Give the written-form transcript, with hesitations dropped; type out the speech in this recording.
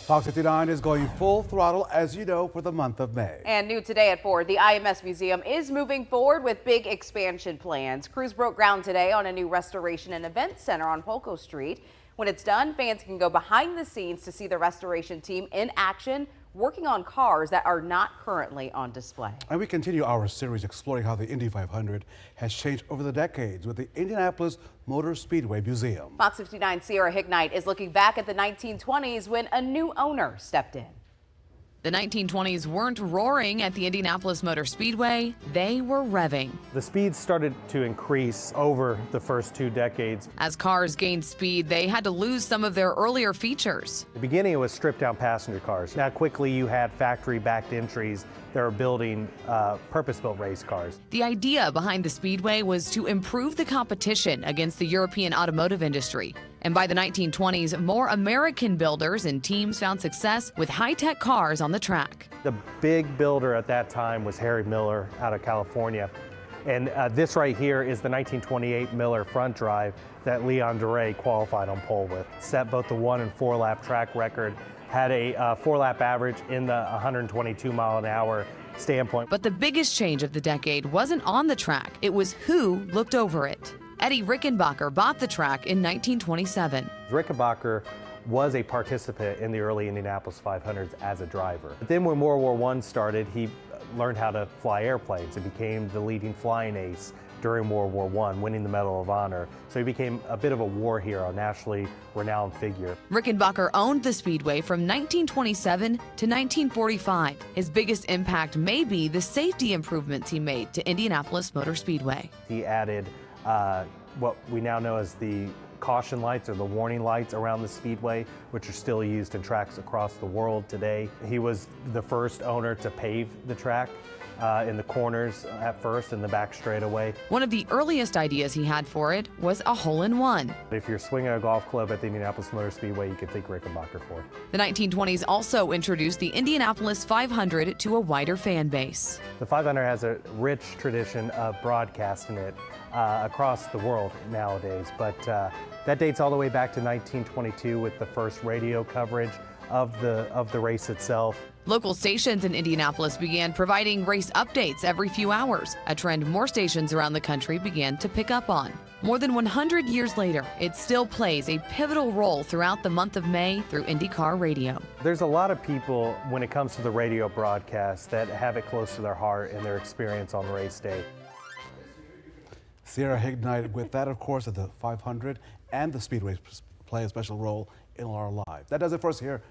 Fox 59 is going full throttle, as you know, for the month of May. And new today at 4, the IMS Museum is moving forward with big expansion plans. Crews broke ground today on a new restoration and event center on Polko Street. When it's done, fans can go behind the scenes to see the restoration team in action, working on cars that are not currently on display. And we continue our series exploring how the Indy 500 has changed over the decades with the Indianapolis Motor Speedway Museum. Fox 59's Sierra Hignite is looking back at the 1920s when a new owner stepped in. The 1920s weren't roaring at the Indianapolis Motor Speedway, they were revving. The speed started to increase over the first 2 decades. As cars gained speed, they had to lose some of their earlier features. The beginning it was stripped down passenger cars. Now quickly you had factory backed entries that were building purpose-built race cars. The idea behind the Speedway was to improve the competition against the European automotive industry. And by the 1920s, more American builders and teams found success with high-tech cars on the track. The big builder at that time was Harry Miller out of California. And this right here is the 1928 Miller front drive that Leon Duray qualified on pole with. Set both the 1 and 4 lap track record, had a 4 lap average in the 122 mile an hour standpoint. But the biggest change of the decade wasn't on the track, it was who looked over it. Eddie Rickenbacker bought the track in 1927. Rickenbacker was a participant in the early Indianapolis 500s as a driver. But then when World War I started, he learned how to fly airplanes and became the leading flying ace during World War I, winning the Medal of Honor. So he became a bit of a war hero, a nationally renowned figure. Rickenbacker owned the Speedway from 1927 to 1945. His biggest impact may be the safety improvements he made to Indianapolis Motor Speedway. He added what we now know as the caution lights or the warning lights around the speedway, which are still used in tracks across the world today. He was the first owner to pave the track in the corners at first and the back straightaway. One of the earliest ideas he had for it was a hole-in-one. If you're swinging a golf club at the Indianapolis Motor Speedway, you can think Rickenbacker for. The 1920s also introduced the Indianapolis 500 to a wider fan base. The 500 has a rich tradition of broadcasting it across the world nowadays, but that dates all the way back to 1922 with the first radio coverage of the race itself. Local stations in Indianapolis began providing race updates every few hours, a trend more stations around the country began to pick up on. More than 100 years later, it still plays a pivotal role throughout the month of May through IndyCar radio. There's a lot of people, when it comes to the radio broadcast, that have it close to their heart and their experience on race day. Sierra Hignite with that, of course, that the 500 and the Speedway play a special role in our lives. That does it for us here.